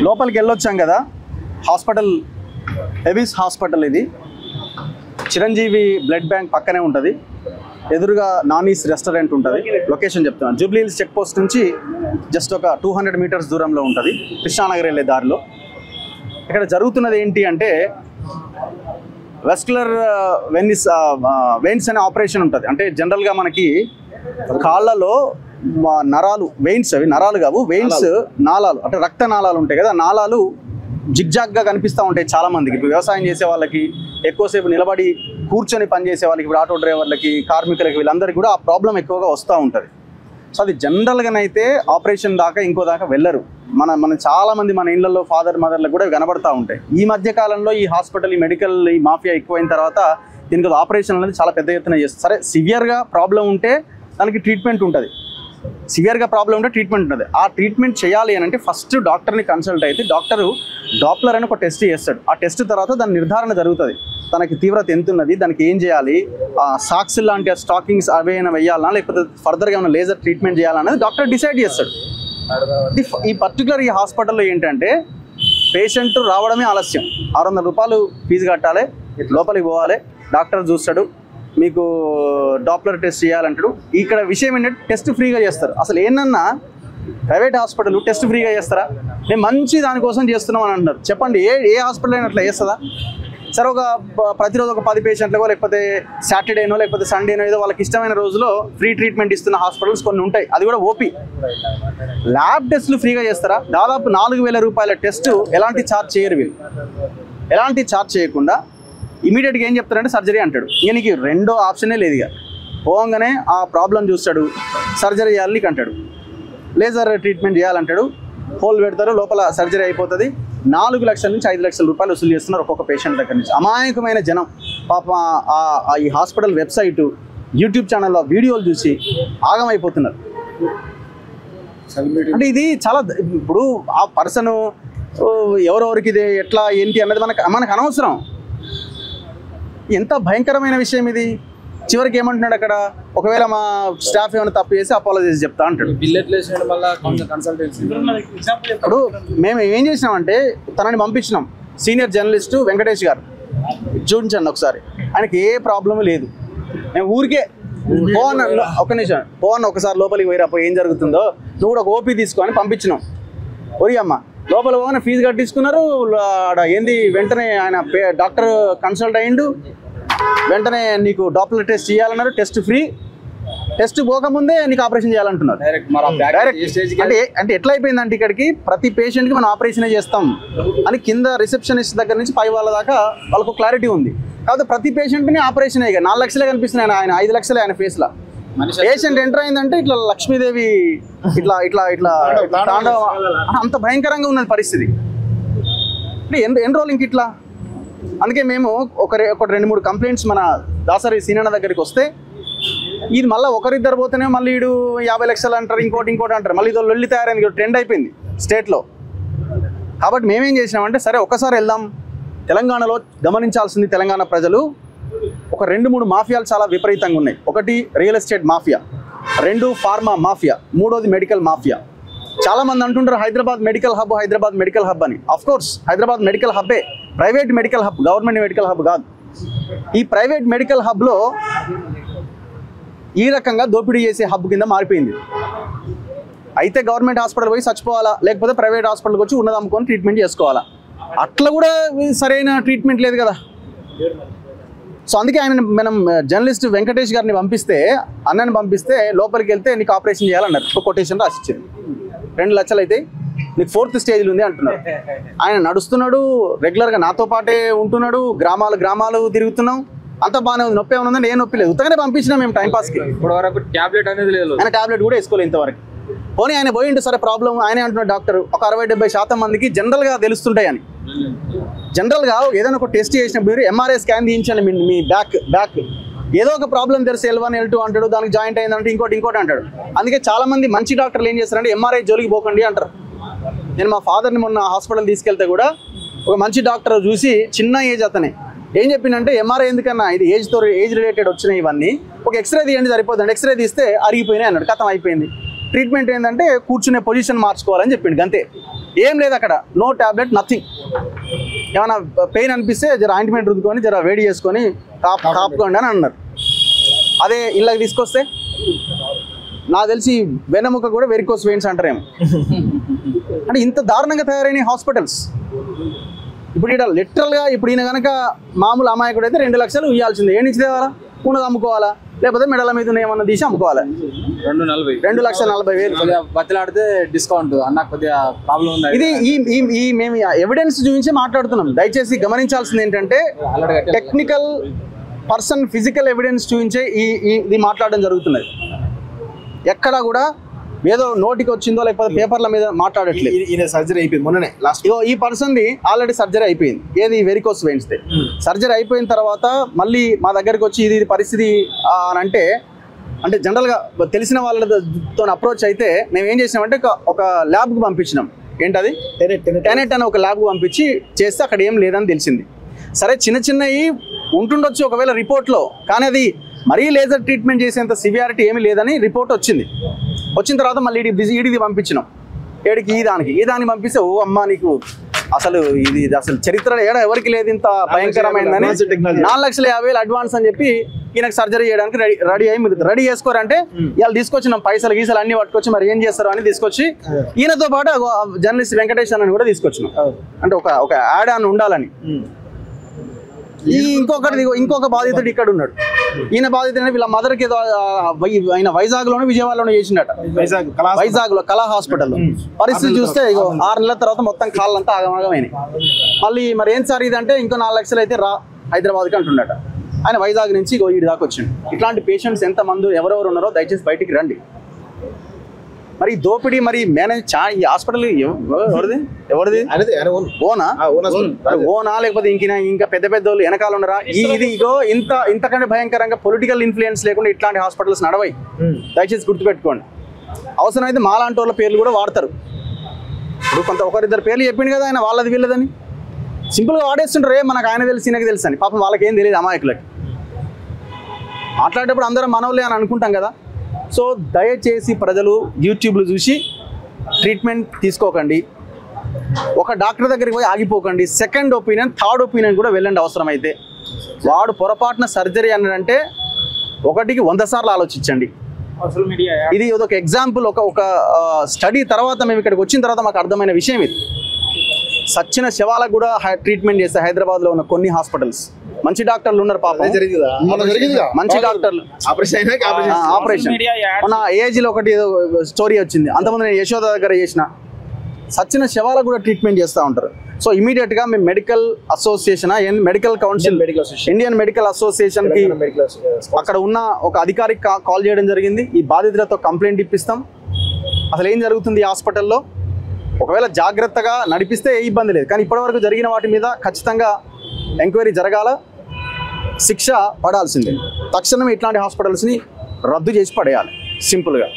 లోపలికి వెళ్ళొచ్చాం కదా, hospital Avis hospital. ఇది చిరంజీవి బ్లడ్ బ్యాంక్ పక్కనే ఉంటుంది. ఎదురుగా నానీస్ రెస్టారెంట్ ఉంటుంది. లొకేషన్ చెప్తున్నాను, జూబ్లీ హిల్స్ చెక్ పోస్ట్ నుంచి జస్ట్ ఒక 200 మీటర్స్ దూరంలో ఉంటుంది, కృష్ణానగర్ వెళ్ళే దారిలో. ఇక్కడ జరుగుతున్నది ఏంటి అంటే వెస్కులర్ వెయిన్స్ అనే ఆపరేషన్ ఉంటుంది. అంటే జనరల్గా మనకి కాళ్ళలో నరాలు, వెయిన్స్, అవి నరాలు కావు, వెయిన్స్ నాళాలు, అంటే రక్త నాళాలు ఉంటాయి కదా, నాళాలు జిగ్జాగ్గా కనిపిస్తూ ఉంటాయి చాలా మందికి. ఇప్పుడు వ్యవసాయం చేసే వాళ్ళకి, ఎక్కువసేపు నిలబడి కూర్చొని పనిచేసే వాళ్ళకి, ఇప్పుడు ఆటో డ్రైవర్లకి, కార్మికులకి, వీళ్ళందరికీ కూడా ఆ ప్రాబ్లం ఎక్కువగా వస్తూ ఉంటుంది. సో అది జనరల్గానైతే ఆపరేషన్ దాకా ఇంకో దాకా వెళ్ళరు. మన చాలామంది మన ఇళ్లలో ఫాదర్ మదర్లకు కూడా కనబడుతూ ఉంటాయి. ఈ మధ్య కాలంలో ఈ హాస్పిటల్, ఈ మెడికల్, ఈ మాఫియా ఎక్కువైన తర్వాత దీనికి ఆపరేషన్ అనేది చాలా పెద్ద ఎత్తున చేస్తారు. సరే, సివియర్గా ప్రాబ్లం ఉంటే దానికి ట్రీట్మెంట్ ఉంటుంది, సివియర్గా ప్రాబ్లం ఉంటే ట్రీట్మెంట్ ఉంటుంది. ఆ ట్రీట్మెంట్ చేయాలి అని అంటే ఫస్ట్ డాక్టర్ని కన్సల్ట్ అయితే డాక్టరు డాప్లర్ అని ఒక టెస్ట్ చేస్తాడు. ఆ టెస్ట్ తర్వాత దాని నిర్ధారణ జరుగుతుంది, తనకి తీవ్రత ఎంత ఉన్నది, దానికి ఏం చేయాలి, సాక్స్ లాంటి స్టాకింగ్స్ అవేమైనా వేయాలన్నా లేకపోతే ఫర్దర్గా ఏమైనా లేజర్ ట్రీట్మెంట్ చేయాలనేది డాక్టర్ డిసైడ్ చేస్తాడు. ఈ పర్టికులర్ ఈ హాస్పిటల్లో ఏంటంటే పేషెంట్ రావడమే ఆలస్యం. 600 రూపాయలు ఫీజు కట్టాలి, లోపలికి పోవాలి, డాక్టర్ చూస్తాడు, మీకు డాప్లర్ టెస్ట్ చేయాలంటాడు. ఇక్కడ విషయం ఏంటంటే టెస్ట్ ఫ్రీగా చేస్తారు. అసలు ఏంటన్నా ప్రైవేట్ హాస్పిటల్ టెస్ట్ ఫ్రీగా చేస్తారా? మేము మంచి దానికోసం చేస్తున్నాం అని అంటున్నారు. చెప్పండి, ఏ హాస్పిటల్ అయినా అట్లా చేస్తుందా? సరే, ఒక ప్రతిరోజు ఒక 10 పేషెంట్లకో లేకపోతే సాటర్డేనో లేకపోతే సండేనో ఏదో వాళ్ళకి ఇష్టమైన రోజులో ఫ్రీ ట్రీట్మెంట్ ఇస్తున్న హాస్పిటల్స్ కొన్ని ఉంటాయి, అది కూడా ఓపీ. ల్యాబ్ టెస్టులు ఫ్రీగా చేస్తారా? దాదాపు 4000 రూపాయల టెస్ట్ ఎలాంటి ఛార్జ్ చేయరు వీళ్ళు. ఎలాంటి ఛార్జ్ చేయకుండా ఇమీడియట్గా ఏం చెప్తారంటే సర్జరీ అంటాడు. ఇక నీకు రెండో ఆప్షనే లేదు. ఇక పోగానే ఆ ప్రాబ్లం చూస్తాడు, సర్జరీ చేయాలి నీకు అంటాడు, లేజర్ ట్రీట్మెంట్ చేయాలంటాడు, హోల్ పెడతారు, లోపల సర్జరీ అయిపోతుంది. 4 లక్షల నుంచి 5 లక్షల రూపాయలు వసూలు చేస్తున్నారు ఒక్కొక్క పేషెంట్ దగ్గర నుంచి. అమాయకమైన జనం పాప ఈ హాస్పిటల్ వెబ్సైటు, యూట్యూబ్ ఛానల్లో వీడియోలు చూసి ఆగమైపోతున్నారు. అంటే ఇది చాలా, ఇప్పుడు ఆ పర్సన్ ఎవరెవరికి ఇది ఎట్లా ఏంటి అన్నది మనకు అనవసరం. ఎంత భయంకరమైన విషయం ఇది. చివరికి ఏమంటున్నాడు అక్కడ, ఒకవేళ మా స్టాఫ్ ఏమైనా తప్పు చేసి అపాలజీస్ చెప్తా అంటాడు. ఇప్పుడు మేము ఏం చేసినామంటే తనని పంపించినాం, సీనియర్ జర్నలిస్టు వెంకటేష్ గారు, చూపించండి ఒకసారి, ఆయనకి ఏ ప్రాబ్లం లేదు. మేము ఊరికే పోవన్న, ఒక్క నిమిషం పోవన్న, ఒకసారి లోపలికి పోయిరాపో ఏం జరుగుతుందో, నువ్వు కూడా ఒక ఓపీ తీసుకొని పంపించినాం. ఒరి అమ్మ, లోపల పోగానే ఫీజు కట్టించుకున్నారు. ఏంది వెంటనే ఆయన డాక్టర్ కన్సల్ట్ అయ్యిండు, వెంటనే నీకు డాప్లర్ టెస్ట్ చేయాలన్నారు, టెస్ట్ ఫ్రీ. టెస్ట్ పోకముందే నీకు ఆపరేషన్ చేయాలంటున్నారు. డైరెక్ట్ అంటే ఎట్లా అయిపోయిందంటే ఇక్కడికి ప్రతి పేషెంట్కి మనం ఆపరేషనే చేస్తాం అని కింద రిసెప్షనిస్ట్ దగ్గర నుంచి పై వాళ్ళ దాకా వాళ్ళకు క్లారిటీ ఉంది. కాకపోతే ప్రతి పేషెంట్ని ఆపరేషన్ అయ్యి 4 లక్షలే కనిపిస్తున్నాయి, ఆయన 5 లక్షలే ఆయన ఫేస్లో. పేషెంట్ ఎంటర్ అయిందంటే ఇట్లా లక్ష్మీదేవి ఇట్లా ఇట్లా ఇట్లా తాండవ, అంత భయంకరంగా ఉన్నది పరిస్థితి. అంటే ఎన్ని రోజులు ఇంక ఇట్లా. అందుకే మేము ఒక 2-3 కంప్లైంట్స్ మన దాసరి సీనన్న దగ్గరికి వస్తే, ఇది మళ్ళీ ఒకరిద్దరు పోతేనే మళ్ళీ వీడు 50 లక్షలు అంటారు, ఇంకోటి అంటారు, మళ్ళీ ఇదో లొల్లి తయారైంది, ట్రెండ్ అయిపోయింది స్టేట్లో. కాబట్టి మేమేం చేసినామంటే, సరే ఒకసారి వెళ్దాం. తెలంగాణలో గమనించాల్సింది, తెలంగాణ ప్రజలు ఒక 2-3 మాఫియాలు చాలా విపరీతంగా ఉన్నాయి. ఒకటి real estate mafia, 2 pharma mafia, 3వది మెడికల్ మాఫియా. చాలామంది అంటుంటారు హైదరాబాద్ మెడికల్ హబ్ అని. అఫ్కోర్స్ హైదరాబాద్ మెడికల్ హబ్బే, private medical hub, government medical hub కాదు. ఈ ప్రైవేట్ మెడికల్ హబ్లో ఈ రకంగా దోపిడీ చేసే హబ్ కింద మారిపోయింది. అయితే గవర్నమెంట్ హాస్పిటల్ పోయి చచ్చిపోవాలా, లేకపోతే ప్రైవేట్ హాస్పిటల్కి వచ్చి ఉన్నది అమ్ముకొని ట్రీట్మెంట్ చేసుకోవాలా. అట్లా కూడా సరైన ట్రీట్మెంట్ లేదు కదా. సో అందుకే మనం జర్నలిస్ట్ వెంకటేష్ గారిని అన్నని పంపిస్తే లోపలికి వెళ్తే నీకు ఆపరేషన్ చేయాలన్నారు. కొటేషన్ రాసిచ్చారు, 2 లక్షలు అయితే నీకు 4th స్టేజ్లో ఉంది అంటున్నారు. ఆయన నడుస్తున్నాడు, రెగ్యులర్గా నాతో పాటే ఉంటున్నాడు, గ్రామాలు తిరుగుతున్నాం, అంత బాగానే ఉంది. నొప్పి ఏమైనా ఉందంటే ఏ నొప్పి లేదు, ఉత్తగానే పంపించినాం మేము టైంపాస్కి. ఇప్పటివరకు ట్యాబ్లెట్ అనేది లేదు, ఆయన ట్యాబ్లెట్ కూడా వేసుకోలేదు ఇంతవరకు. పోనీ ఆయన పోయిండు, సరే ప్రాబ్లం ఆయనే అంటున్నాడు డాక్టర్. ఒక 60-70% మందికి జనరల్గా తెలుస్తుంటాయి అని. జనరల్గా ఏదైనా ఒక టెస్ట్ చేసినప్పుడు మీరు ఎంఆర్ఐ స్కాన్ తీయించండి, మీ బ్యాక్ ఏదో ఒక ప్రాబ్లం తెలిసి L1 L2 అంటాడు, దానికి జాయింట్ అయిందంటే ఇంకోటి అంటాడు. అందుకే చాలామంది మంచి డాక్టర్లు ఏం చేస్తారంటే ఎంఆర్ఐ జోలికి పోకండి అంటారు. నేను మా ఫాదర్ని మొన్న హాస్పిటల్ తీసుకెళ్తే కూడా ఒక మంచి డాక్టర్ చూసి, చిన్న ఏజ్ అతనే, ఏం చెప్పిందంటే ఎంఆర్ఐ ఎందుకన్నా, ఇది ఏజ్ రిలేటెడ్ వచ్చినాయి ఇవన్నీ, ఒక ఎక్స్రే తీయండి సరిపోతుంది. ఎక్స్రే తీస్తే అరిగిపోయినాయి అన్నాడు. కథం అయిపోయింది. ట్రీట్మెంట్ ఏంటంటే కూర్చునే పొజిషన్ మార్చుకోవాలని చెప్పిండు అంతే. ఏం లేదు అక్కడ, నో టాబ్లెట్, నథింగ్. ఏమైనా పెయిన్ అనిపిస్తే జర ఆయింట్మెంట్ రుద్దుకొని జర వేడి చేసుకొని కాపుకోండి అని అన్నారు. అదే ఇళ్ళకి తీసుకొస్తే నాకు తెలిసి వెన్నెముక కూడా వెరికోస్ వెయిన్స్ అంటారేమో. అంటే ఇంత దారుణంగా తయారైన హాస్పిటల్స్. ఇప్పుడు ఇక్కడ లిటరల్గా ఇప్పుడు ఈయన కనుక మామూలు అమాయకుడు అయితే 2 లక్షలు ఇవ్వాల్సిందే. ఏం నుంచి తేవాలా? ఉన్నది అమ్ముకోవాలా, లేకపోతే మెడల మీద ఏమన్నా తీసి అమ్ముకోవాలి. 2,40,000 బతిలాడితే డిస్కౌంట్ అన్న కొద్దిగా ప్రాబ్లం ఉంది. ఇది ఈ మేము ఎవిడెన్స్ చూపించి మాట్లాడుతున్నాం. దయచేసి గమనించాల్సింది ఏంటంటే టెక్నికల్ పర్సన్ ఫిజికల్ ఎవిడెన్స్ చూపించే ఇది మాట్లాడడం జరుగుతున్నది. ఎక్కడా కూడా ఏదో నోటికి వచ్చిందో లేకపోతే పేపర్ల మీద మాట్లాడట్లేదు. ఈయన సర్జరీ అయిపోయింది మొన్ననే లాస్ట్. ఈ పర్సన్ది ఆల్రెడీ సర్జరీ అయిపోయింది. ఏది వెరికోస్ వెయిన్స్. సర్జరీ అయిపోయిన తర్వాత మళ్ళీ మా దగ్గరికి వచ్చి ఇది పరిస్థితి అని అంటే జనరల్గా తెలిసిన వాళ్ళతో అప్రోచ్ అయితే మేము ఏం చేసినామంటే ఒక ల్యాబ్కి పంపించినాం. ఏంటది టెనెట్ అని ఒక ల్యాబ్కి పంపించి చేస్తే అక్కడ ఏం లేదని తెలిసింది. సరే చిన్నవి ఉంటుండొచ్చు ఒకవేళ రిపోర్ట్లో, కానీ అది మరీ లేజర్ ట్రీట్మెంట్ చేసేంత సివియారిటీ ఏమీ లేదని రిపోర్ట్ వచ్చింది. వచ్చిన తర్వాత మళ్ళీ ఈడిది పంపించినాం. ఏడికి ఈ దానికి పంపిస్తే ఓ అమ్మ నీకు అసలు ఇది అసలు చరిత్ర ఎవరికి లేదు ఇంత భయంకరమైందని 4,50,000 అడ్వాన్స్ అని చెప్పి ఈయనకు సర్జరీ చేయడానికి రెడీ చేసుకోరంటే ఇవాళ తీసుకొచ్చినాం. పైసలు గీసలు అన్ని పట్టుకొచ్చి మరి ఏం చేస్తారు అని తీసుకొచ్చి ఈయనతో పాటు జర్నలిస్ట్ వెంకటేష్ అని కూడా తీసుకొచ్చినాం. అంటే ఒక యాడ్ అని ఉండాలని. ఇంకొక బాధితుడు ఇక్కడ ఉన్నాడు. ఈయన బాధితుడు వీళ్ళ మదర్కి ఏదో ఆయన వైజాగ్లోనే విజయవాడలోనే చేసిండట. వైజాగ్లో కళా హాస్పిటల్లో పరిస్థితి చూస్తే 6 నెలల తర్వాత మొత్తం కాళ్ళంతా ఆగమాగమైనాయి. మళ్ళీ మరి ఏం సార్ ఇదంటే ఇంకో 4 లక్షలు అయితే రా హైదరాబాద్కి అంటున్నట. ఆయన వైజాగ్ నుంచి ఈడి దాకా వచ్చిండు. ఇట్లాంటి పేషెంట్స్ ఎంతమంది ఎవరెవరు ఉన్నారో దయచేసి బయటికి రండి. మరి దోపిడీ మరి మేనేజ్ ఈ హాస్పిటల్ ఎవరిది? ఓనా లేకపోతే ఇంకా పెద్ద వాళ్ళు వెనకాల ఉన్నారా? ఇది ఇంతకంటే భయంకరంగా పొలిటికల్ ఇన్ఫ్లుయెన్స్ లేకుండా ఇట్లాంటి హాస్పిటల్స్ నడవై. దయచేసి గుర్తుపెట్టుకోండి. అవసరమైతే మాలాంటి వాళ్ళ పేర్లు కూడా వాడతారు. ఇప్పుడు ఒకరిద్దరు పేర్లు చెప్పిండు కదా ఆయన, వాళ్ళది వీళ్ళదని సింపుల్గా వాడేస్తుంటారు. మనకు ఆయన తెలుసు ఈయనకి తెలుసు అని. పాపం వాళ్ళకి ఏం తెలియదు అమాయకులకి. మాట్లాడేటప్పుడు అందరం మనవులే అని అనుకుంటాం కదా. సో దయచేసి ప్రజలు యూట్యూబ్లో చూసి ట్రీట్మెంట్ తీసుకోకండి. ఒక డాక్టర్ దగ్గరికి పోయి ఆగిపోకండి. సెకండ్ ఒపీనియన్, థర్డ్ ఒపీనియన్ కూడా వెళ్ళండి అవసరమైతే. వాడు పొరపాటున సర్జరీ అన్నాడంటే 1కి 100 సార్లు ఆలోచించండి. ఇది ఒక ఎగ్జాంపుల్. ఒక స్టడీ తర్వాత మేము ఇక్కడికి వచ్చిన తర్వాత మాకు అర్థమైన విషయం ఇది. సచ్చిన శవాలకు కూడా ట్రీట్మెంట్ చేస్తే హైదరాబాద్లో ఉన్న కొన్ని హాస్పిటల్స్ మంచి డాక్టర్లు ఉన్నారు పాపం. మంచి డాక్టర్లు ఆపరేషన్ మన ఏజ్లో ఒకటి స్టోరీ వచ్చింది. అంతమంది నేను యశోద దగ్గర చేసిన సచ్చిన శవాలకు కూడా ట్రీట్మెంట్ చేస్తూ ఉంటారు. సో ఇమీడియట్గా మేము medical association medical council Indian medical అసోసియేషన్కి అక్కడ ఉన్న ఒక అధికారికి కాల్ చేయడం జరిగింది. ఈ బాధితులతో కంప్లైంట్ ఇప్పిస్తాం. అసలు ఏం జరుగుతుంది ఈ హాస్పిటల్లో, ఒకవేళ జాగ్రత్తగా నడిపిస్తే ఏ ఇబ్బంది లేదు. కానీ ఇప్పటివరకు జరిగిన వాటి మీద ఖచ్చితంగా ఎంక్వైరీ జరగాల, శిక్ష పడాల్సిందే. తక్షణమే ఇట్లాంటి హాస్పిటల్స్ని రద్దు చేసి పడేయాలి సింపుల్గా.